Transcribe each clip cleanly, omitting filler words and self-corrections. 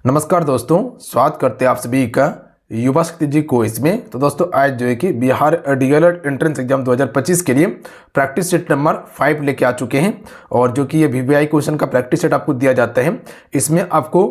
नमस्कार दोस्तों, स्वागत करते हैं आप सभी का युवा शक्ति जी क्विज में। तो दोस्तों आज जो है कि बिहार डीएलएड एंट्रेंस एग्जाम 2025 के लिए प्रैक्टिस सेट नंबर 5 लेके आ चुके हैं। और जो कि ये वीवीआई क्वेश्चन का प्रैक्टिस सेट आपको दिया जाता है। इसमें आपको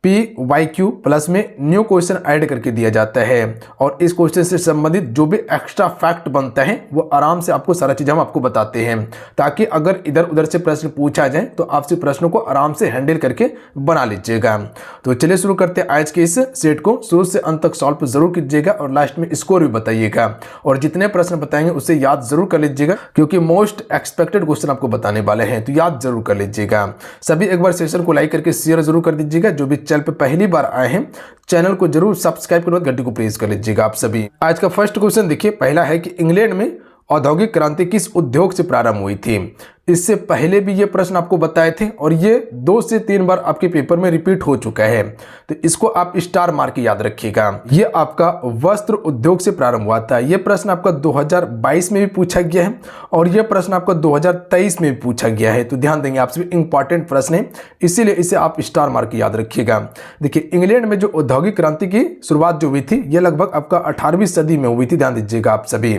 पीवाईक्यू प्लस में न्यू क्वेश्चन ऐड करके दिया जाता है। और इस क्वेश्चन से संबंधित जो भी एक्स्ट्रा फैक्ट बनता है वो आराम से आपको सारा चीज़ हम आपको बताते हैं, ताकि अगर इधर उधर से प्रश्न पूछा जाए तो आपसे प्रश्नों को आराम से हैंडल करके बना लीजिएगा। तो चलिए शुरू करते हैं आज के इस सेट को। शुरू से अंत तक सॉल्व जरूर कीजिएगा और लास्ट में स्कोर भी बताइएगा। और जितने प्रश्न बताएंगे उससे याद जरूर कर लीजिएगा, क्योंकि मोस्ट एक्सपेक्टेड क्वेश्चन आपको बताने वाले हैं, तो याद जरूर कर लीजिएगा। सभी एक बार सेशन को लाइक करके शेयर जरूर कर दीजिएगा। जो भी चैनल पे पहली बार आए हैं चैनल को जरूर सब्सक्राइब करके घंटी को प्रेस कर लीजिएगा आप सभी। आज का फर्स्ट क्वेश्चन देखिए, पहला है कि इंग्लैंड में औद्योगिक क्रांति किस उद्योग से प्रारंभ हुई थी। इससे पहले भी ये प्रश्न आपको बताए थे और ये 2 से 3 बार आपके पेपर में रिपीट हो चुका है, तो इसको आप स्टार मार के याद रखिएगा। ये आपका वस्त्र उद्योग से प्रारंभ हुआ था। ये प्रश्न आपका 2022 में भी पूछा गया है और यह प्रश्न आपका 2023 में भी पूछा गया है, तो ध्यान देंगे। आपसे भी इंपॉर्टेंट प्रश्न है, इसीलिए इसे आप स्टार मार के याद रखिएगा। देखिए, इंग्लैंड में जो औद्योगिक क्रांति की शुरुआत जो हुई थी यह लगभग आपका 18वीं सदी में हुई थी, ध्यान दीजिएगा आप सभी।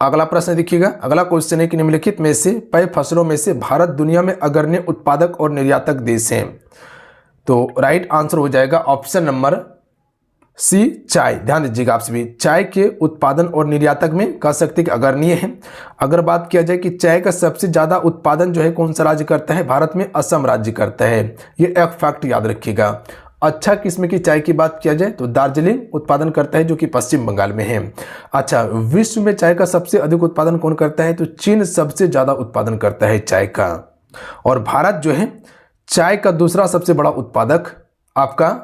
अगला प्रश्न देखिएगा, अगला क्वेश्चन है कि निम्नलिखित में से पेय फसलों में से भारत दुनिया में अग्रणी उत्पादक और निर्यातक देश है। तो राइट आंसर हो जाएगा ऑप्शन नंबर सी, चाय। ध्यान दीजिएगा आप सभी, चाय के उत्पादन और निर्यातक में कह सकते कि अग्रणीय है। अगर बात किया जाए कि चाय का सबसे ज्यादा उत्पादन जो है कौन सा राज्य करता है, भारत में असम राज्य करता है। ये एक फैक्ट याद रखिएगा। अच्छा किस्म की चाय की बात किया जाए तो दार्जिलिंग उत्पादन करता है, जो कि पश्चिम बंगाल में है। अच्छा, विश्व में चाय का सबसे अधिक उत्पादन कौन करता है, तो चीन सबसे ज्यादा उत्पादन करता है चाय का। और भारत जो है चाय का दूसरा सबसे बड़ा उत्पादक आपका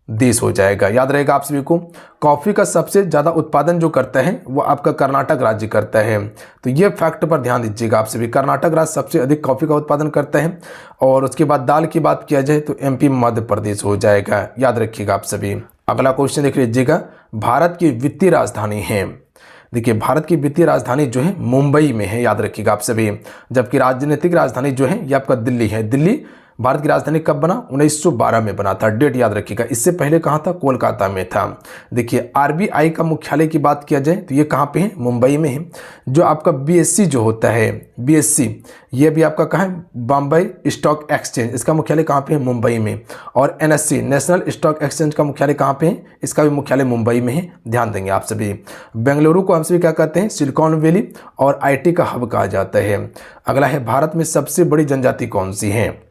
देश हो जाएगा, याद रहेगा आप सभी को। कॉफी का सबसे ज्यादा उत्पादन जो करता है वो आपका कर्नाटक राज्य करता है, तो ये फैक्ट पर ध्यान दीजिएगा आप सभी। कर्नाटक राज्य सबसे अधिक कॉफी का उत्पादन करता है। और उसके बाद दाल की बात किया जाए तो एमपी मध्य प्रदेश हो जाएगा, याद रखिएगा आप सभी। अगला क्वेश्चन देख लीजिएगा, भारत की वित्तीय राजधानी है। देखिए, भारत की वित्तीय राजधानी जो है मुंबई में है, याद रखिएगा आप सभी। जबकि राजनीतिक राजधानी जो है ये आपका दिल्ली है। दिल्ली भारत की राजधानी कब बना, 1912 में बना था, डेट याद रखिएगा। इससे पहले कहाँ था, कोलकाता में था। देखिए, आरबीआई का मुख्यालय की बात किया जाए तो ये कहाँ पे है, मुंबई में है। जो आपका बीएससी जो होता है, बीएससी ये भी आपका कहाँ है, बॉम्बे स्टॉक एक्सचेंज, इसका मुख्यालय कहाँ पे है, मुंबई में। और एनएससी नेशनल स्टॉक एक्सचेंज का मुख्यालय कहाँ पे है, इसका भी मुख्यालय मुंबई में है, ध्यान देंगे आप सभी। बेंगलुरु को हम सभी क्या कहते हैं, सिलिकॉन वैली और आईटी का हब कहा जाता है। अगला है, भारत में सबसे बड़ी जनजाति कौन सी है।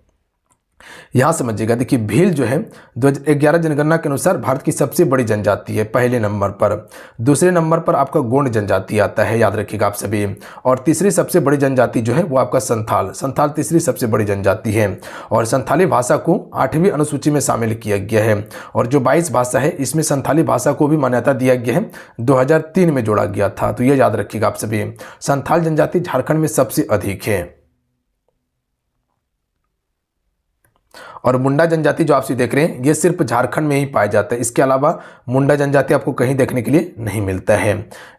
यहां समझिएगा, देखिए भील जो है 2011 जनगणना के अनुसार भारत की सबसे बड़ी जनजाति है पहले नंबर पर। दूसरे नंबर पर आपका गोंड जनजाति आता है, याद रखिएगा आप सभी। और तीसरी सबसे बड़ी जनजाति जो है वो आपका संथाल तीसरी सबसे बड़ी जनजाति है। और संथाली भाषा को 8वीं अनुसूची में शामिल किया गया है। और जो 22 भाषा है इसमें संथाली भाषा को भी मान्यता दिया गया है, 2003 में जोड़ा गया था, तो ये याद रखिएगा आप सभी। संथाल जनजाति झारखंड में सबसे अधिक है। और मुंडा जनजाति जो आप देख रहे हैं ये सिर्फ झारखंड में ही पाया जाता है, इसके अलावा मुंडा जनजाति आपको कहीं देखने के लिए नहीं मिलता है,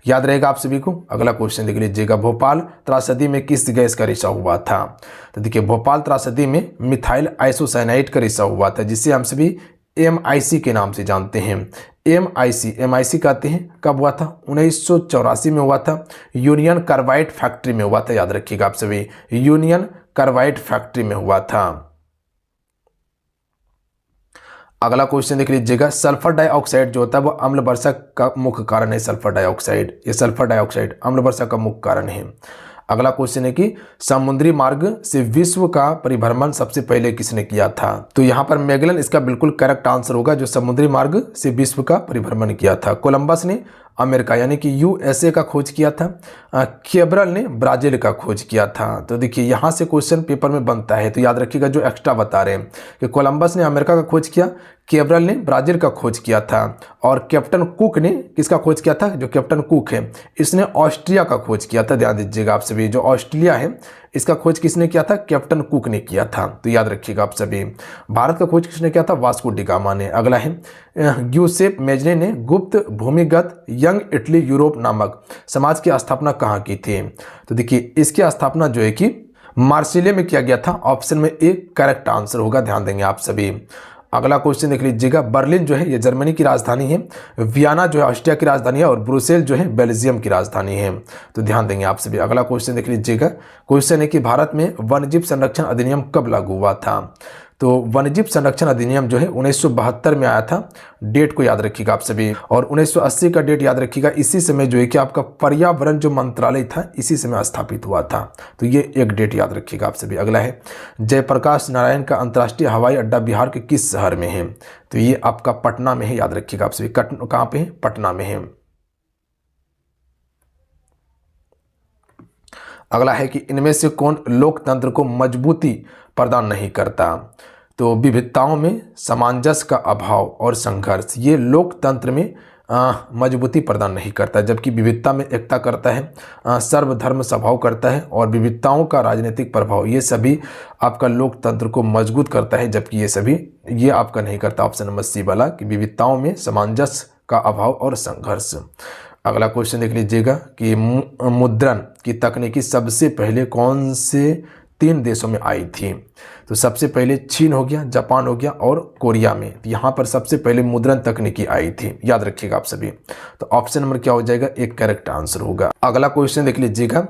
याद रहेगा आप सभी को। अगला क्वेश्चन देख लीजिएगा, भोपाल त्रासदी में किस गैस का रिसाव हुआ था। तो देखिए, भोपाल त्रासदी में मिथाइल आइसोसाइनाइड का रिसाव हुआ था, जिसे हम सभी MIC के नाम से जानते हैं। MIC कहते हैं, कब हुआ था, 1984 में हुआ था। यूनियन कार्बाइड फैक्ट्री में हुआ था, याद रखिएगा आप सभी, यूनियन कार्बाइड फैक्ट्री में हुआ था। अगला क्वेश्चन देख लीजिएगा, सल्फर डाइऑक्साइड जो होता है वो अम्ल वर्षा का मुख्य कारण है। सल्फर डाइऑक्साइड, ये सल्फर डाइऑक्साइड अम्ल वर्षा का मुख्य कारण है। अगला क्वेश्चन है कि समुद्री मार्ग से विश्व का परिभ्रमण सबसे पहले किसने किया था। तो यहाँ पर मैगेलन इसका बिल्कुल करेक्ट आंसर होगा, जो समुद्री मार्ग से विश्व का परिभ्रमण किया था। कोलंबस ने अमेरिका यानी कि USA का खोज किया था। कैब्रल ने ब्राजील का खोज किया था। तो देखिए, यहाँ से क्वेश्चन पेपर में बनता है, तो याद रखिएगा जो एक्स्ट्रा बता रहे हैं कि कोलंबस ने अमेरिका का खोज किया, कैब्रल ने ब्राजील का खोज किया था। और कैप्टन कुक ने किसका खोज किया था, जो कैप्टन कुक है इसने ऑस्ट्रिया का खोज किया था, ध्यान दीजिएगा आप सभी। जो ऑस्ट्रेलिया है इसका खोज किसने किया था, कैप्टन कुक ने किया था, तो याद रखिएगा आप सभी। भारत का खोज किसने किया था, वास्को डी गामा ने। अगला है, ग्यूसेप मेजने ने गुप्त भूमिगत यंग इटली यूरोप नामक समाज की स्थापना कहाँ की थी। तो देखिए, इसकी स्थापना जो है कि मार्सिले में किया गया था। ऑप्शन में ए करेक्ट आंसर होगा, ध्यान देंगे आप सभी। अगला क्वेश्चन देख लीजिएगा, बर्लिन जो है ये जर्मनी की राजधानी है, वियना जो है ऑस्ट्रिया की राजधानी है और ब्रुसेल जो है बेल्जियम की राजधानी है। तो ध्यान देंगे आप सभी। अगला क्वेश्चन देख लीजिएगा, क्वेश्चन है कि भारत में वन्यजीव संरक्षण अधिनियम कब लागू हुआ था। तो वन्यजीव संरक्षण अधिनियम जो है 1972 में आया था, डेट को याद रखिएगा आप सभी। और 1980 का डेट याद रखिएगा, इसी समय जो है कि आपका पर्यावरण जो मंत्रालय था इसी समय स्थापित हुआ था। तो ये एक डेट याद रखिएगा आप सभी। अगला है, जयप्रकाश नारायण का अंतर्राष्ट्रीय हवाई अड्डा बिहार के किस शहर में है। तो ये आपका पटना में है, याद रखिएगा आप सभी। कहाँ पे है, पटना में है। अगला है कि इनमें से कौन लोकतंत्र को मजबूती प्रदान नहीं करता। तो विविधताओं में सामंजस्य का अभाव और संघर्ष ये लोकतंत्र में मजबूती प्रदान नहीं करता, जबकि विविधता में एकता करता है, सर्वधर्म स्वभाव करता है और विविधताओं का राजनीतिक प्रभाव ये सभी आपका लोकतंत्र को मजबूत करता है, जबकि ये सभी ये आपका नहीं करता। ऑप्शन नंबर सी वाला कि विविधताओं में सामंजस्य का अभाव और संघर्ष। अगला क्वेश्चन देख लीजिएगा कि मुद्रण की तकनीकी सबसे पहले कौन से 3 देशों में आई थी। तो सबसे पहले चीन हो गया, जापान हो गया और कोरिया में। तो यहाँ पर सबसे पहले मुद्रण तकनीकी आई थी, याद रखिएगा आप सभी। तो ऑप्शन नंबर क्या हो जाएगा, एक करेक्ट आंसर होगा। अगला क्वेश्चन देख लीजिएगा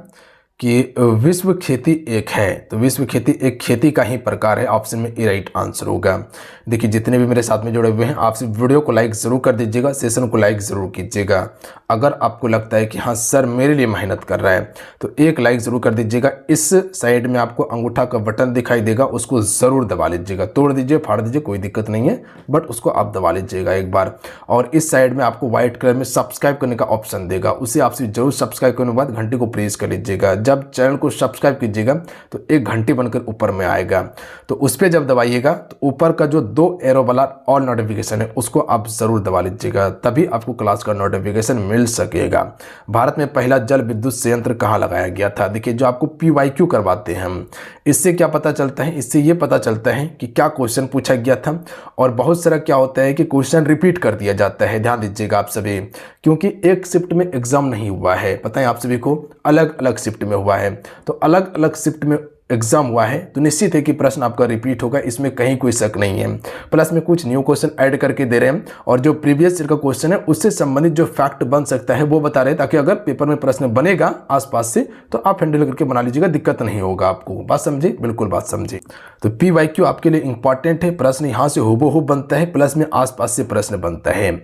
कि विश्व खेती एक है। तो विश्व खेती एक खेती का ही प्रकार है, ऑप्शन में ए राइट आंसर होगा। देखिए जितने भी मेरे साथ में जुड़े हुए हैं आप वीडियो को लाइक ज़रूर कर दीजिएगा, सेशन को लाइक ज़रूर कीजिएगा। अगर आपको लगता है कि हाँ सर मेरे लिए मेहनत कर रहा है तो एक लाइक ज़रूर कर दीजिएगा। इस साइड में आपको अंगूठा का बटन दिखाई देगा, उसको ज़रूर दबा लीजिएगा। तोड़ दीजिए, फाड़ दीजिए, कोई दिक्कत नहीं है, बट उसको आप दबा लीजिएगा एक बार। और इस साइड में आपको व्हाइट कलर में सब्सक्राइब करने का ऑप्शन देगा, उसे आपसे जरूर सब्सक्राइब करने के बाद घंटे को प्रेस कर लीजिएगा। जब चैनल को सब्सक्राइब कीजिएगा तो एक घंटी बनकर ऊपर में आएगा, तो उस पर जब दबाइएगा तो ऊपर का जो 2 एरो वाला ऑल नोटिफिकेशन है उसको आप जरूर दबा लीजिएगा, तभी आपको क्लास का नोटिफिकेशन मिल सकेगा। भारत में पहला जल विद्युत संयंत्र कहाँ लगाया गया था। देखिए जो आपको PYQ करवाते हैं हम, इससे क्या पता चलता है, इससे ये पता चलता है कि क्या क्वेश्चन पूछा गया था। और बहुत सारा क्या होता है कि क्वेश्चन रिपीट कर दिया जाता है, ध्यान दीजिएगा आप सभी, क्योंकि एक शिफ्ट में एग्जाम नहीं हुआ है, पता है आप सभी को, अलग अलग शिफ्ट में हुआ है। तो अलग अलग शिफ्ट में एग्जाम हुआ है तो निश्चित है कि प्रश्न आपका रिपीट होगा, इसमें कहीं कोई शक नहीं है। प्लस में कुछ न्यू क्वेश्चन ऐड करके दे रहे हैं और जो प्रीवियस ईयर का क्वेश्चन है उससे संबंधित जो फैक्ट बन सकता है वो बता रहे हैं, ताकि अगर पेपर में प्रश्न बनेगा आसपास से तो आप हैंडल करके बना लीजिएगा, दिक्कत नहीं होगा आपको। बात समझे, बिल्कुल बात समझे। तो PYQ आपके लिए इंपॉर्टेंट है, प्रश्न यहाँ से हूबहू बनता है, प्लस में आसपास से प्रश्न बनता है।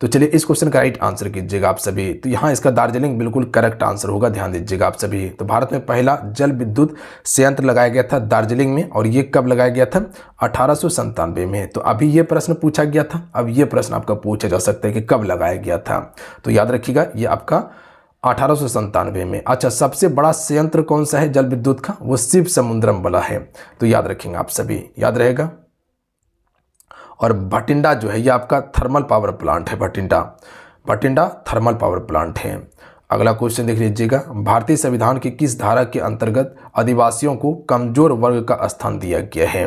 तो चलिए इस क्वेश्चन का राइट आंसर कीजिएगा आप सभी। तो यहाँ इसका दार्जिलिंग बिल्कुल करेक्ट आंसर होगा, ध्यान दीजिएगा आप सभी। तो भारत में पहला जल विद्युत संयंत्र लगाया गया था दार्जिलिंग में, और ये कब लगाया गया था, 1897 में। तो अभी ये प्रश्न पूछा गया था, अब ये प्रश्न आपका पूछा जा सकता है कि कब लगाया गया था। तो याद रखिएगा ये आपका 1897 में। अच्छा, सबसे बड़ा संयंत्र कौन सा है जल विद्युत का, वो शिव समुद्रम वाला है। तो याद रखेंगे आप सभी, याद रहेगा। और भटिंडा जो है ये आपका थर्मल पावर प्लांट है, भटिंडा थर्मल पावर प्लांट है। अगला क्वेश्चन देख लीजिएगा, भारतीय संविधान की किस धारा के अंतर्गत आदिवासियों को कमजोर वर्ग का स्थान दिया गया है।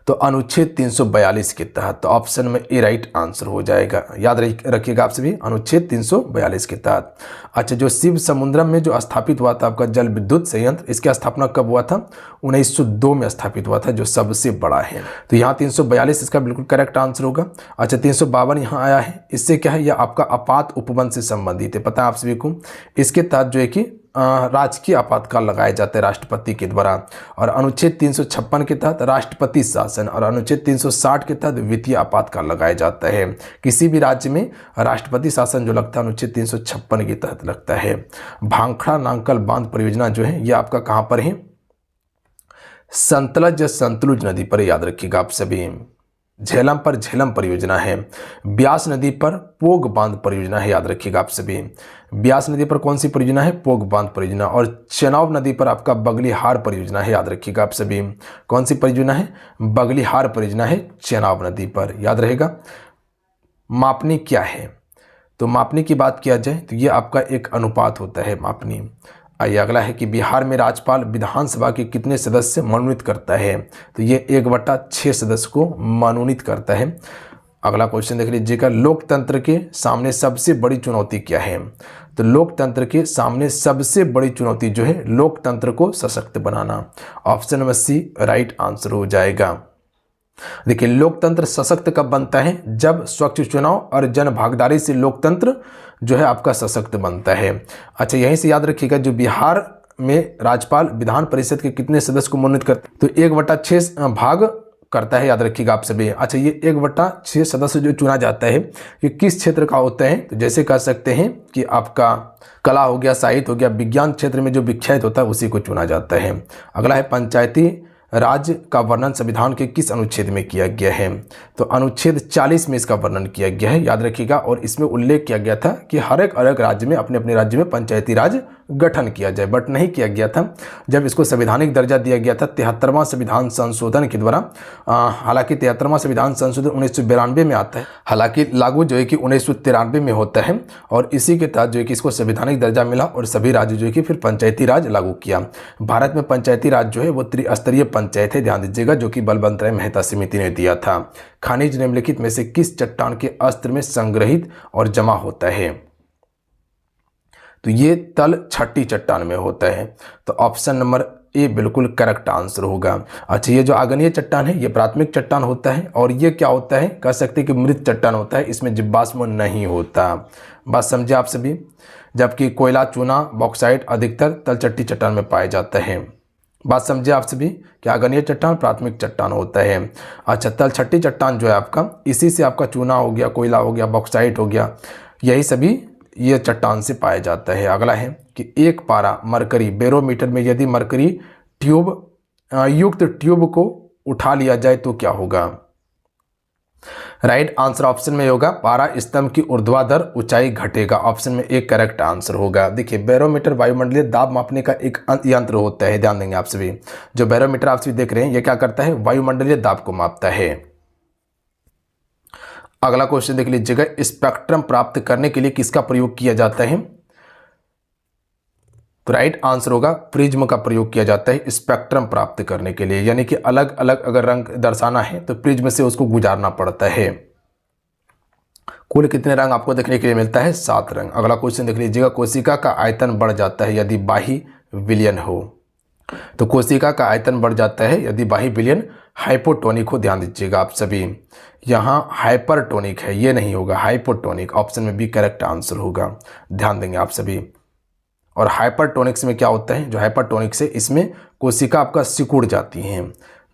तो अनुच्छेद 342 के तहत। तो ऑप्शन में ए राइट आंसर हो जाएगा, याद रखिएगा आप सभी, अनुच्छेद 342 के तहत। अच्छा, जो शिव समुद्रम में जो स्थापित हुआ था आपका जल विद्युत संयंत्र, इसकी स्थापना कब हुआ था, 1902 में स्थापित हुआ था, जो सबसे बड़ा है। तो यहाँ 342 इसका बिल्कुल करेक्ट आंसर होगा। अच्छा, 352 यहाँ आया है, इससे क्या है, यह आपका आपात उपवन से संबंधित है, पता है आप सभी को। इसके तहत जो है कि राजकीय आपातकाल लगाए जाते हैं राष्ट्रपति के द्वारा। और अनुच्छेद 356 के तहत राष्ट्रपति शासन, और अनुच्छेद 360 के तहत वित्तीय आपातकाल लगाया जाता है। किसी भी राज्य में राष्ट्रपति शासन जो लगता है अनुच्छेद 356 के तहत लगता है। भांखड़ा नांकल बांध परियोजना जो है ये आपका कहाँ पर है, सतलुज नदी पर, याद रखिएगा आप सभी। झेलम पर झेलम परियोजना है। ब्यास नदी पर पोग बांध परियोजना है, याद रखिएगा आप सभी। ब्यास नदी पर कौन सी परियोजना है, पोग बांध परियोजना। और चेनाब नदी पर आपका बगलीहार परियोजना है, याद रखिएगा आप सभी। कौन सी परियोजना है, बगलीहार परियोजना है चेनाब नदी पर, याद रहेगा। मापनी क्या है, तो मापनी की बात किया जाए तो ये आपका एक अनुपात होता है मापनी। आइए अगला है कि बिहार में राज्यपाल विधानसभा के कितने सदस्य मनोनीत करता है। तो ये 1/6 सदस्य को मनोनीत करता है। अगला क्वेश्चन देख लीजिएगा, लोकतंत्र के सामने सबसे बड़ी चुनौती क्या है। तो लोकतंत्र के सामने सबसे बड़ी चुनौती जो है लोकतंत्र को सशक्त बनाना। Option number C right answer हो जाएगा। देखिए लोकतंत्र सशक्त कब बनता है? जब स्वच्छ चुनाव और जन भागीदारी से लोकतंत्र जो है आपका सशक्त बनता है। अच्छा यहीं से याद रखिएगा, जो बिहार में राज्यपाल विधान परिषद के कितने सदस्य को मनोनीत करते हैं? तो 1/6 भाग करता है, याद रखिएगा आप सभी। अच्छा ये 1/6 सदस्य जो चुना जाता है ये किस क्षेत्र का होता है? तो जैसे कह सकते हैं कि आपका कला हो गया, साहित्य हो गया, विज्ञान क्षेत्र में जो विख्यात होता है उसी को चुना जाता है। अगला है पंचायती राज का वर्णन संविधान के किस अनुच्छेद में किया गया है? तो अनुच्छेद 40 में इसका वर्णन किया गया है, याद रखिएगा। और इसमें उल्लेख किया गया था कि हर एक अलग राज्य में अपने अपने राज्य में पंचायती राज गठन किया जाए, बट नहीं किया गया था जब इसको संवैधानिक दर्जा दिया गया था 73वां संविधान संशोधन के द्वारा। हालांकि 73वां संविधान संशोधन 1992 में आता है, हालांकि लागू जो है कि 1993 में होता है, और इसी के तहत जो है कि इसको संवैधानिक दर्जा मिला और सभी राज्य जो है कि फिर पंचायती राज लागू किया। भारत में पंचायती राज जो है वो त्रिस्तरीय पंचायत है, ध्यान दीजिएगा, जो कि बलवंत राय मेहता समिति ने दिया था। खनिज निम्नलिखित में से किस चट्टान के अस्त्र में संग्रहित और जमा होता है? तो ये तल छठी चट्टान में होता है। तो ऑप्शन नंबर ए बिल्कुल करेक्ट आंसर होगा। अच्छा ये जो आग्नेय चट्टान है ये प्राथमिक चट्टान होता है, और ये क्या होता है? कह सकते हैं कि मृत चट्टान होता है, इसमें जीवाश्म नहीं होता। बात समझे आप सभी। जबकि कोयला, चूना, बॉक्साइट अधिकतर तलछटी चट्टान में पाया जाता है। बात समझे आप सभी कि आग्नेय चट्टान प्राथमिक चट्टान होता है। अच्छा तलछटी चट्टान जो है आपका, इसी से आपका चूना हो गया, कोयला हो गया, बॉक्साइट हो गया, यही सभी ये चट्टान से पाया जाता है। अगला है कि एक पारा मरकरी बैरोमीटर में यदि मरकरी ट्यूब युक्त ट्यूब को उठा लिया जाए तो क्या होगा? राइट आंसर ऑप्शन में होगा पारा स्तंभ की ऊर्ध्वाधर ऊंचाई घटेगा। ऑप्शन में एक करेक्ट आंसर होगा। देखिए बैरोमीटर वायुमंडलीय दाब मापने का एक यंत्र होता है, ध्यान देंगे आप सभी। जो बैरोमीटर आप सभी देख रहे हैं ये क्या करता है? वायुमंडलीय दाब को मापता है। अगला क्वेश्चन देख लीजिएगा, स्पेक्ट्रम प्राप्त करने के लिए किसका प्रयोग किया जाता है? तो राइट आंसर होगा प्रिज्म का प्रयोग किया जाता है स्पेक्ट्रम प्राप्त करने के लिए, यानी कि अलग अलग अगर रंग दर्शाना है तो प्रिज्म से उसको गुजारना पड़ता है। कुल कितने रंग आपको देखने के लिए मिलता है? 7 रंग। अगला क्वेश्चन देख लीजिएगा, कोशिका का आयतन बढ़ जाता है यदि बाह्य विलयन हो। तो कोशिका का आयतन बढ़ जाता है यदि बाह्य विलयन हाइपोटोनिक हो। ध्यान दीजिएगा आप सभी, यहाँ हाइपरटोनिक है, ये नहीं होगा हाइपोटोनिक। ऑप्शन में बी करेक्ट आंसर होगा, ध्यान देंगे आप सभी। और हाइपरटोनिक्स में क्या होता है? जो हाइपरटोनिक्स है इसमें कोशिका आपका सिकुड़ जाती है।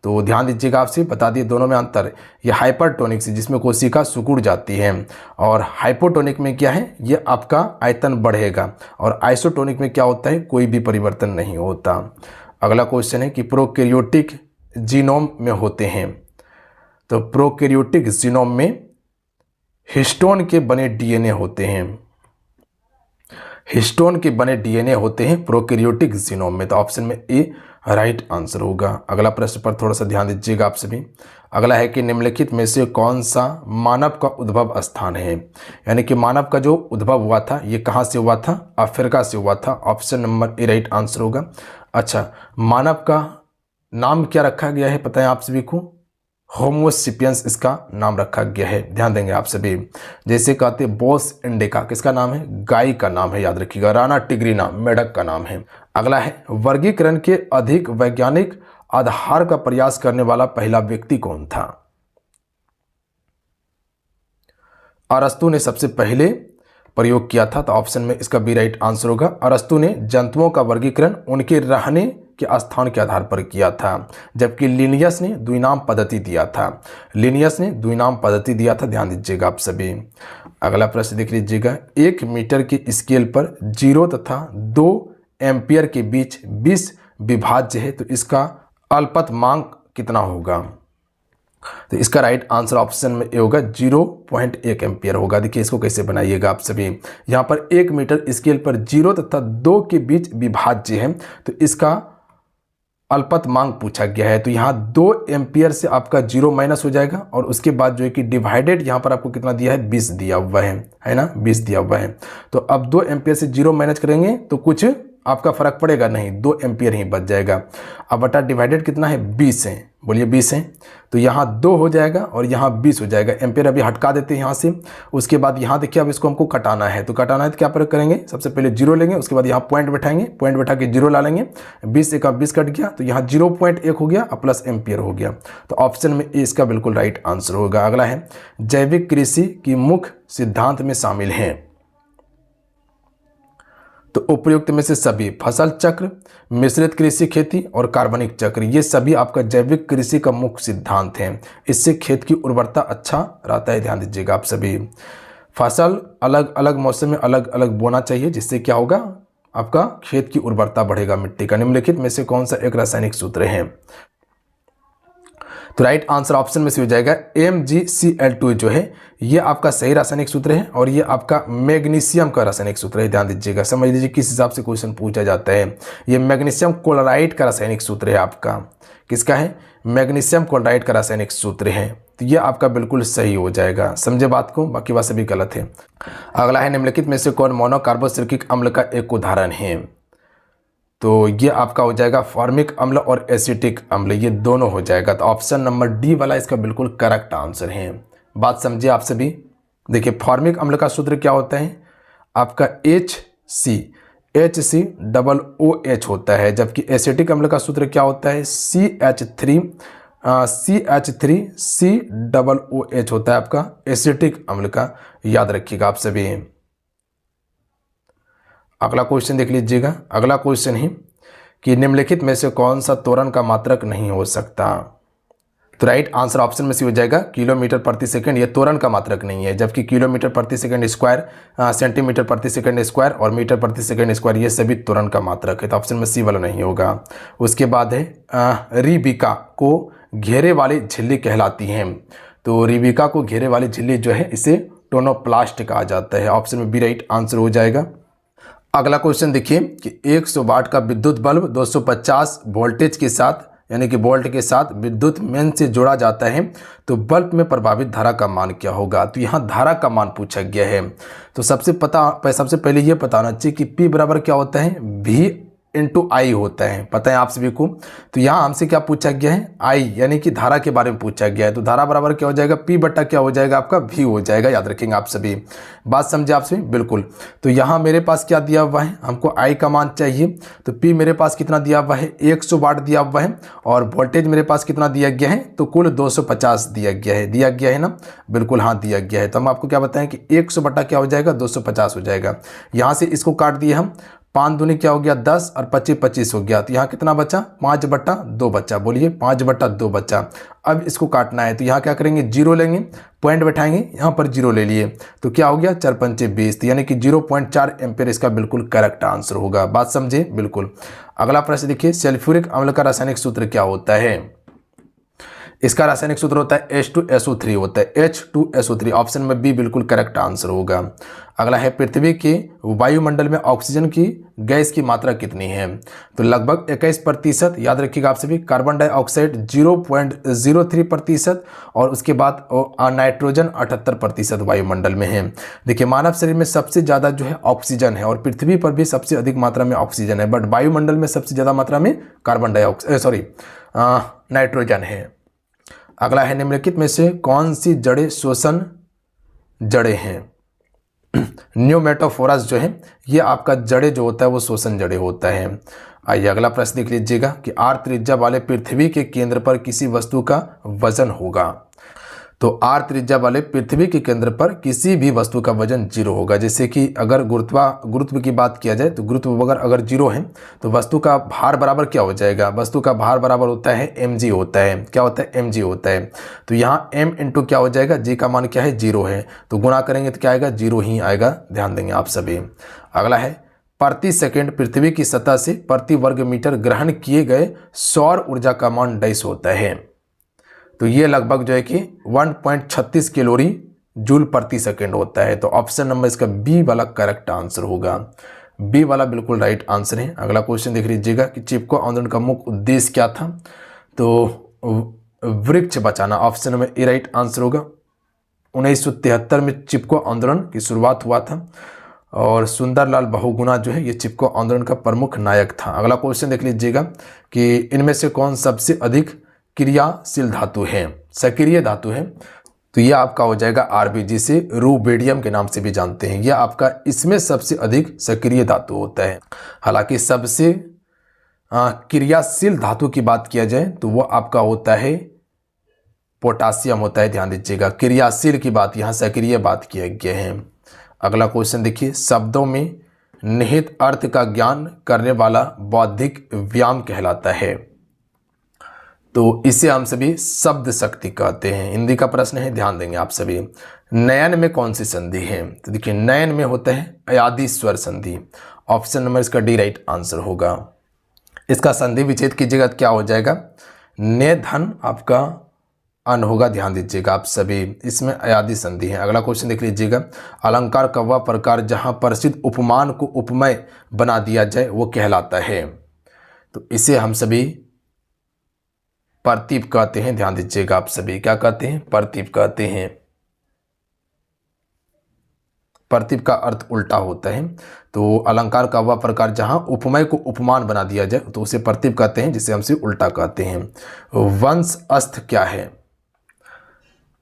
तो ध्यान दीजिएगा आपसे, बता दिए दोनों में अंतर। ये हाइपरटोनिक्स जिसमें कोशिका सिकुड़ जाती है, और हाइपोटोनिक में क्या है? ये आपका आयतन बढ़ेगा। और आइसोटोनिक में क्या होता है? कोई भी परिवर्तन नहीं होता। अगला क्वेश्चन है कि प्रोकैरियोटिक जीनोम में होते हैं। तो प्रोकैरियोटिक जीनोम में हिस्टोन के बने डीएनए होते हैं। हिस्टोन के बने डीएनए होते हैं प्रोकैरियोटिक जीनोम में। तो ऑप्शन में ए राइट आंसर होगा। अगला प्रश्न पर थोड़ा सा ध्यान दीजिएगा आप सभी। अगला है कि निम्नलिखित में से कौन सा मानव का उद्भव स्थान है? यानी कि मानव का जो उद्भव हुआ था ये कहाँ से हुआ था? अफ्रीका से हुआ था। Option number A right answer होगा। अच्छा मानव का नाम क्या रखा गया है पता है आप सभी को? होमो सेपियंस इसका नाम रखा गया है, ध्यान देंगे आप सभी। जैसे कहते हैं बोस इंडिका किसका नाम है? गाय का नाम है, याद रखिएगा। राना टिग्रिना मेढक का नाम है। अगला है वर्गीकरण के अधिक वैज्ञानिक आधार का प्रयास करने वाला पहला व्यक्ति कौन था? अरस्तु ने सबसे पहले प्रयोग किया था। तो ऑप्शन में इसका बी राइट आंसर होगा। अरस्तु ने जंतुओं का वर्गीकरण उनके रहने के स्थान के आधार पर किया था, जबकि लिनियस ने द्विनाम पद्धति दिया था। लिनियस ने द्विनाम पद्धति दिया था, ध्यान दीजिएगा आप सभी। अगला प्रश्न देख लीजिएगा, 1 मीटर के स्केल पर 0 तथा 2 एम्पियर के बीच 20 विभाज्य है, तो इसका अल्पतमांक कितना होगा? तो इसका राइट आंसर ऑप्शन में ए होगा 0.1 एम्पियर होगा। देखिए इसको कैसे बनाइएगा आप सभी। यहाँ पर 1 मीटर स्केल पर 0 तथा 2 के बीच विभाज्य है, तो इसका अल्पतमांक पूछा गया है। तो यहाँ 2 एम्पियर से आपका 0 माइनस हो जाएगा, और उसके बाद जो है कि डिवाइडेड यहाँ पर आपको कितना दिया है? 20 दिया हुआ है ना, 20 दिया हुआ है। तो अब 2 एम्पियर से 0 माइनस करेंगे तो कुछ आपका फर्क पड़ेगा नहीं, 2 एम्पियर ही बच जाएगा। अब बटा डिवाइडेड कितना है, 20 है, बोलिए 20 है, तो यहाँ 2 हो जाएगा और यहाँ 20 हो जाएगा। एम्पियर अभी हटका देते हैं यहाँ से। उसके बाद यहाँ देखिए अब इसको हमको कटाना है, तो कटाना है तो क्या प्रयोग करेंगे, सबसे पहले 0 लेंगे, उसके बाद यहाँ पॉइंट बैठाएंगे, पॉइंट बैठा के 0 ला लेंगे, 20 एक 20 कट गया, तो यहाँ 0.1 हो गया और प्लस एम्पियर हो गया। तो ऑप्शन में ए इसका बिल्कुल राइट आंसर होगा। अगला है जैविक कृषि की मुख्य सिद्धांत में शामिल हैं, तो उपयुक्त में से सभी, फसल चक्र, मिश्रित कृषि खेती और कार्बनिक चक्र, ये सभी आपका जैविक कृषि का मुख्य सिद्धांत हैं। इससे खेत की उर्वरता अच्छा रहता है, ध्यान दीजिएगा आप सभी। फसल अलग अलग मौसम में अलग अलग बोना चाहिए, जिससे क्या होगा, आपका खेत की उर्वरता बढ़ेगा मिट्टी का। निम्नलिखित में से कौन सा एक रासायनिक सूत्र है, तो राइट आंसर ऑप्शन में से हो जाएगा MgCl2 जो है ये आपका सही रासायनिक सूत्र है और ये आपका मैग्नीशियम का रासायनिक सूत्र है। ध्यान दीजिएगा, समझ लीजिए किस हिसाब से क्वेश्चन पूछा जाता है। ये मैग्नीशियम क्लोराइड का रासायनिक सूत्र है आपका, किसका है, मैग्नीशियम क्लोराइड का रासायनिक सूत्र है, तो ये आपका बिल्कुल सही हो जाएगा। समझे बात को, बाकी बात सभी गलत है। अगला है निम्नलिखित में से कौन मोनोकार्बोसिलिक अम्ल का एक उदाहरण है, तो ये आपका हो जाएगा फॉर्मिक अम्ल और एसिटिक अम्ल, ये दोनों हो जाएगा। तो ऑप्शन नंबर डी वाला इसका बिल्कुल करेक्ट आंसर है। बात समझिए आप सभी। देखिए फॉर्मिक अम्ल का सूत्र क्या होता है, आपका HCOOH होता है, जबकि एसिटिक अम्ल का सूत्र क्या होता है, CH3COOH होता है आपका एसिटिक अम्ल का, याद रखिएगा आप सभी। अगला क्वेश्चन देख लीजिएगा। अगला क्वेश्चन है कि निम्नलिखित में से कौन सा त्वरण का मात्रक नहीं हो सकता, तो राइट आंसर ऑप्शन में से हो जाएगा किलोमीटर प्रति सेकंड, ये त्वरण का मात्रक नहीं है, जबकि किलोमीटर प्रति सेकंड स्क्वायर, सेंटीमीटर प्रति सेकंड स्क्वायर और मीटर प्रति सेकंड स्क्वायर ये सभी त्वरण का मात्रक है, तो ऑप्शन में सी वाला नहीं होगा। उसके बाद है रिबिका को घेरे वाली झिल्ली कहलाती है, तो रिबिका को घेरे वाली झिल्ली जो है इसे टोनोप्लास्ट कहा जाता है, ऑप्शन में बी राइट आंसर हो जाएगा। अगला क्वेश्चन देखिए कि 100 वाट का विद्युत बल्ब 250 वोल्टेज के साथ यानी कि वोल्ट के साथ विद्युत मेन से जोड़ा जाता है, तो बल्ब में प्रभावित धारा का मान क्या होगा, तो यहाँ धारा का मान पूछा गया है। तो सबसे पहले ये पता होना चाहिए कि P बराबर क्या होता है, V × I होता है, पता है आप सभी को। तो यहाँ हमसे क्या पूछा गया है, I यानी कि धारा के बारे में पूछा गया है, तो धारा बराबर क्या हो जाएगा, P बट्टा क्या हो जाएगा आपका V हो जाएगा, याद रखेंगे आप सभी। बात समझे आप सभी, बिल्कुल। तो यहाँ मेरे पास क्या दिया हुआ है, हमको I का मान चाहिए, तो P मेरे पास कितना दिया हुआ है, 100 वाट दिया हुआ है, और वोल्टेज मेरे पास कितना दिया गया है, तो कुल 250 दिया गया है ना, बिल्कुल हाँ दिया गया है। तो हम आपको क्या बताएं कि 100 बट्टा क्या हो जाएगा, 250 हो जाएगा। यहाँ से इसको काट दिए हम, 5 दूनी क्या हो गया 10 और 25 25 हो गया, तो यहाँ कितना बचा, 5/2 बचा, बोलिए 5/2 बचा। अब इसको काटना है तो यहाँ क्या करेंगे, 0 लेंगे, पॉइंट बैठाएंगे, यहाँ पर 0 ले लिए, तो क्या हो गया 4 पंचे 20, यानी कि 0.4 एम्पियर इसका बिल्कुल करेक्ट आंसर होगा। बात समझे, बिल्कुल। अगला प्रश्न देखिए, सल्फ्यूरिक अम्ल का रासायनिक सूत्र क्या होता है, इसका रासायनिक सूत्र होता है H2SO3 होता है, H2SO3, ऑप्शन में बी बिल्कुल करेक्ट आंसर होगा। अगला है पृथ्वी के वायुमंडल में ऑक्सीजन की गैस की मात्रा कितनी है, तो लगभग 21%, याद रखिएगा आप सभी। कार्बन डाइऑक्साइड 0.03% और उसके बाद नाइट्रोजन 78% वायुमंडल में है। देखिए मानव शरीर में सबसे ज़्यादा जो है ऑक्सीजन है और पृथ्वी पर भी सबसे अधिक मात्रा में ऑक्सीजन है, बट वायुमंडल में सबसे ज़्यादा मात्रा में कार्बन डाइऑक्साइड नाइट्रोजन है। अगला है निम्नलिखित में से कौन सी जड़ें श्वसन जड़ें हैं, न्यूमेटोफोरस जो है ये आपका जड़ें जो होता है वो श्वसन जड़ें होता है। आइए अगला प्रश्न देख लीजिएगा कि r त्रिज्या वाले पृथ्वी के केंद्र पर किसी वस्तु का वजन होगा, तो r त्रिज्या वाले पृथ्वी के केंद्र पर किसी भी वस्तु का वजन 0 होगा। जैसे कि अगर गुरुत्व की बात किया जाए तो गुरुत्व अगर 0 है तो वस्तु का भार बराबर क्या हो जाएगा, वस्तु का भार बराबर होता है mg होता है, क्या होता है mg होता है। तो यहाँ m इंटू क्या हो जाएगा, g का मान क्या है 0 है, तो गुणा करेंगे तो क्या आएगा 0 ही आएगा, ध्यान देंगे आप सभी। अगला है प्रति सेकंड पृथ्वी की सतह से प्रति वर्ग मीटर ग्रहण किए गए सौर ऊर्जा का मान डैश होता है, तो ये लगभग जो है कि 1.36 कैलोरी जूल प्रति सेकंड होता है। तो ऑप्शन नंबर इसका बी वाला करेक्ट आंसर होगा, बी वाला बिल्कुल राइट आंसर है। अगला क्वेश्चन देख लीजिएगा कि चिपको आंदोलन का मुख्य उद्देश्य क्या था, तो वृक्ष बचाना, option number A right answer होगा। 1973 में चिपको आंदोलन की शुरुआत हुआ था और सुंदरलाल बहुगुणा जो है ये चिपको आंदोलन का प्रमुख नायक था। अगला क्वेश्चन देख लीजिएगा कि इनमें से कौन सबसे अधिक क्रियाशील धातु है, सक्रिय धातु है। तो यह आपका हो जाएगा आरबी, जिसे रूबेडियम के नाम से भी जानते हैं। यह आपका इसमें सबसे अधिक सक्रिय धातु होता है। हालांकि सबसे क्रियाशील धातु की बात किया जाए तो वह आपका होता है पोटासियम होता है। ध्यान दीजिएगा, क्रियाशील की बात, यहाँ सक्रिय बात किया गया है। अगला क्वेश्चन देखिए, शब्दों में निहित अर्थ का ज्ञान करने वाला बौद्धिक व्यायाम कहलाता है। तो इसे हम सभी शब्द शक्ति कहते हैं। हिंदी का प्रश्न है, ध्यान देंगे आप सभी। नयन में कौन सी संधि है? तो देखिए नयन में होता है अयादि स्वर संधि। ऑप्शन नंबर इसका डी राइट आंसर होगा। इसका संधि विच्छेद कीजिएगा तो क्या हो जाएगा? ने धन आपका अन होगा। ध्यान दीजिएगा आप सभी, इसमें अयादि संधि है। अगला क्वेश्चन देख लीजिएगा, अलंकार का वह प्रकार जहां प्रसिद्ध उपमान को उपमेय बना दिया जाए वो कहलाता है। तो इसे हम सभी प्रतीप कहते हैं। ध्यान दीजिएगा आप सभी, क्या कहते हैं? प्रतीप कहते हैं। प्रतीप का अर्थ उल्टा होता है। तो अलंकार का वह प्रकार जहां उपमेय को उपमान बना दिया जाए तो उसे प्रतीप कहते हैं, जिसे हमसे उल्टा कहते हैं। वंश अस्थ क्या है?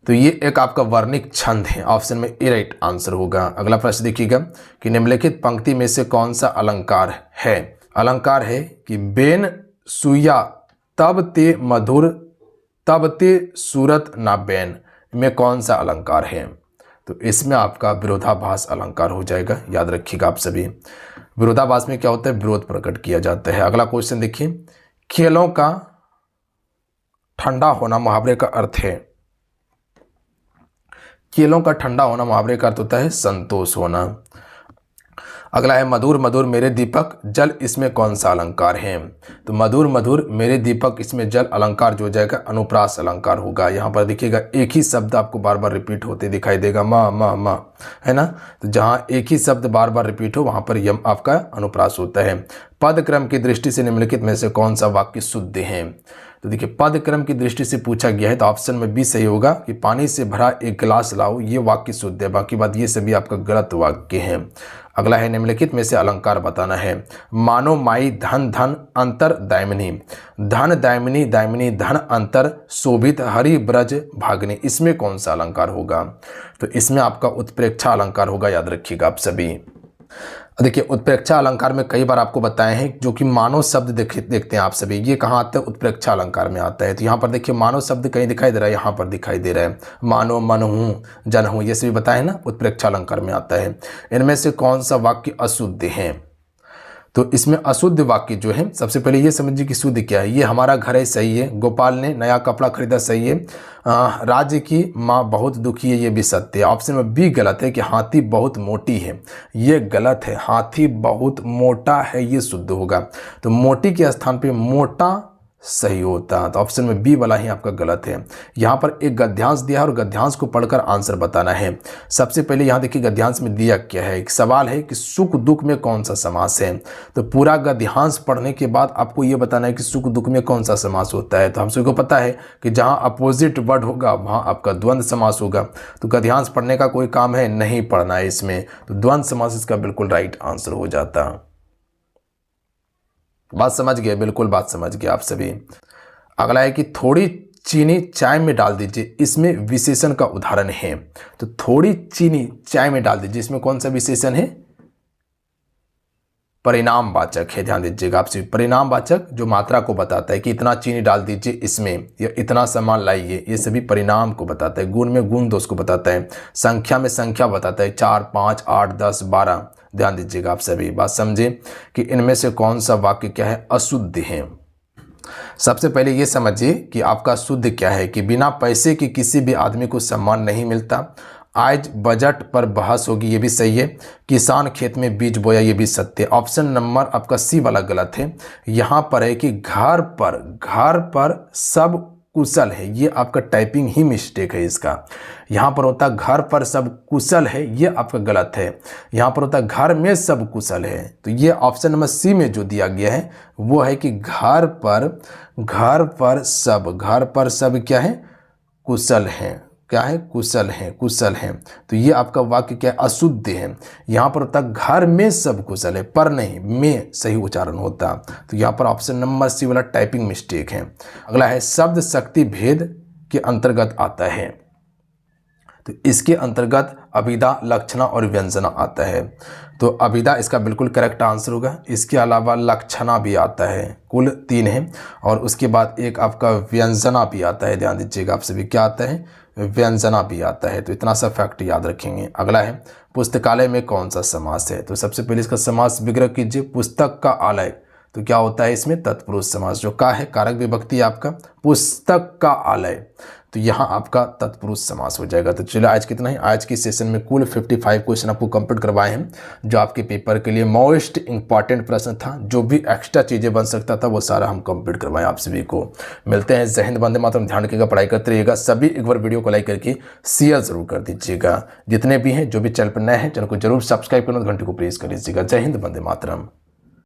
तो ये एक आपका वर्णिक छंद है। ऑप्शन में ए राइट आंसर होगा। अगला प्रश्न देखिएगा कि निम्नलिखित पंक्ति में से कौन सा अलंकार है? अलंकार है कि बेन सुया तब ते मधुर तब ते सूरत ना बैन में कौन सा अलंकार है? तो इसमें आपका विरोधाभास अलंकार हो जाएगा। याद रखिएगा आप सभी, विरोधाभास में क्या होता है? विरोध प्रकट किया जाता है। अगला क्वेश्चन देखिए, खेलों का ठंडा होना मुहावरे का अर्थ है। खेलों का ठंडा होना मुहावरे का अर्थ होता है संतोष होना। अगला है मधुर मधुर मेरे दीपक जल, इसमें कौन सा अलंकार है? तो मधुर मधुर मेरे दीपक, इसमें जल अलंकार जो हो जाएगा अनुप्रास अलंकार होगा। यहाँ पर देखिएगा एक ही शब्द आपको बार बार रिपीट होते दिखाई देगा, माँ माँ माँ, है ना। तो जहाँ एक ही शब्द बार बार रिपीट हो वहाँ पर यम आपका अनुप्रास होता है। पद क्रम की दृष्टि से निम्नलिखित में से कौन सा वाक्य शुद्ध है? तो देखिए पद क्रम की दृष्टि से पूछा गया है तो ऑप्शन में बी सही होगा कि पानी से भरा एक गिलास लाओ, ये वाक्य शुद्ध है। बाकी बात ये सभी आपका गलत वाक्य है। अगला है निम्नलिखित में से अलंकार बताना है। मानो माई धन धन अंतर दायमिनी, धन दायमिनी दायमिनी धन अंतर शोभित हरि ब्रज भागनी, इसमें कौन सा अलंकार होगा? तो इसमें आपका उत्प्रेक्षा अलंकार होगा। याद रखिएगा आप सभी। देखिए उत्प्रेक्षा अलंकार में कई बार आपको बताए हैं जो कि मानव शब्द देखते हैं आप सभी, ये कहाँ आता है? उत्प्रेक्षा अलंकार में आता है। तो यहाँ पर देखिए मानव शब्द कहीं दिखाई दे रहा है, यहाँ पर दिखाई दे रहा है मानो मन हूँ जन हूँ, ये सभी बताए ना, उत्प्रेक्षा अलंकार में आता है। इनमें से कौन सा वाक्य अशुद्ध है? तो इसमें अशुद्ध वाक्य जो है, सबसे पहले ये समझिए कि शुद्ध क्या है। ये हमारा घर है, सही है। गोपाल ने नया कपड़ा खरीदा, सही है। राज्य की माँ बहुत दुखी है, ये भी सत्य है। ऑप्शन में बी गलत है कि हाथी बहुत मोटी है, ये गलत है। हाथी बहुत मोटा है, ये शुद्ध होगा। तो मोटी के स्थान पे मोटा सही होता। तो ऑप्शन में बी वाला ही आपका गलत है। यहाँ पर एक गद्यांश दिया है और गद्यांश को पढ़कर आंसर बताना है। सबसे पहले यहाँ देखिए गद्यांश में दिया क्या है। एक सवाल है कि सुख दुख में कौन सा समास है। तो पूरा गद्यांश पढ़ने के बाद आपको ये बताना है कि सुख दुख में कौन सा समास होता है। तो हम सभी को पता है कि जहाँ अपोजिट वर्ड होगा वहाँ आपका द्वंद्व समास होगा। तो गद्यांश पढ़ने का कोई काम है नहीं, पढ़ना है इसमें। तो द्वंद्व समास इसका बिल्कुल राइट आंसर हो जाता। बात समझ गए? बिल्कुल बात समझ गए आप सभी। अगला है कि थोड़ी चीनी चाय में डाल दीजिए, इसमें विशेषण का उदाहरण है। तो थोड़ी चीनी चाय में डाल दीजिए, इसमें कौन सा विशेषण है? परिणामवाचक है। ध्यान दीजिएगा आप सभी, परिणामवाचक जो मात्रा को बताता है कि इतना चीनी डाल दीजिए इसमें, या इतना सामान लाइए, ये सभी परिणाम को बताता है। गुण में गुण दोष को बताता है। संख्या में संख्या बताता है, 4 5 8 10 12। ध्यान दीजिएगा आप सभी, बात समझे कि इनमें से कौन सा वाक्य क्या है? अशुद्ध है। सबसे पहले ये समझिए कि आपका शुद्ध क्या है कि बिना पैसे के किसी भी आदमी को सम्मान नहीं मिलता। आज बजट पर बहस होगी, ये भी सही है। किसान खेत में बीज बोया, ये भी सत्य है। ऑप्शन नंबर आपका सी वाला गलत है। यहाँ पर है कि घर पर सब कुशल है, ये आपका टाइपिंग ही मिस्टेक है इसका। यहाँ पर होता घर पर सब कुशल है, ये आपका गलत है। यहाँ पर होता घर में सब कुशल है। तो ये ऑप्शन नंबर सी में जो दिया गया है वो है कि घर पर सब क्या है? कुशल है। क्या है, कुशल हैं, कुशल हैं। तो ये आपका वाक्य क्या है, अशुद्ध है। यहाँ पर होता घर में सब कुशल है, पर नहीं, में सही उच्चारण होता। तो यहाँ पर ऑप्शन नंबर सी वाला टाइपिंग मिस्टेक है। अगला है शब्द शक्ति भेद के अंतर्गत आता है। तो इसके अंतर्गत अभिधा, लक्षणा और व्यंजना आता है। तो अभिधा इसका बिल्कुल करेक्ट आंसर होगा। इसके अलावा लक्षणा भी आता है, कुल 3 है। और उसके बाद एक आपका व्यंजना भी आता है, ध्यान दीजिएगा आप सभी, क्या आता है, व्यंजना भी आता है। तो इतना सा फैक्ट याद रखेंगे। अगला है पुस्तकालय में कौन सा समास है। तो सबसे पहले इसका समास विग्रह कीजिए। पुस्तक का आलय, तो क्या होता है इसमें, तत्पुरुष समास। जो का है कारक विभक्ति है आपका, पुस्तक का आलय, तो यहाँ आपका तत्पुरुष समास हो जाएगा। तो चलिए आज कितना है, आज की सेशन में कुल 55 क्वेश्चन आपको कंप्लीट करवाए हैं, जो आपके पेपर के लिए मोस्ट इंपॉर्टेंट प्रश्न था। जो भी एक्स्ट्रा चीज़ें बन सकता था वो सारा हम कंप्लीट करवाएं आप सभी को। मिलते हैं। जय हिंद, वंदे मातरम। ध्यान रखिएगा, पढ़ाई करते रहिएगा। सभी एक बार वीडियो को लाइक करके शेयर जरूर कर दीजिएगा। जितने भी हैं, जो भी चैनल पर नए हैं, चैनल को जरूर सब्सक्राइब करना, घंटे को प्रेस कर दीजिएगा। जय हिंद, वंदे मातरम।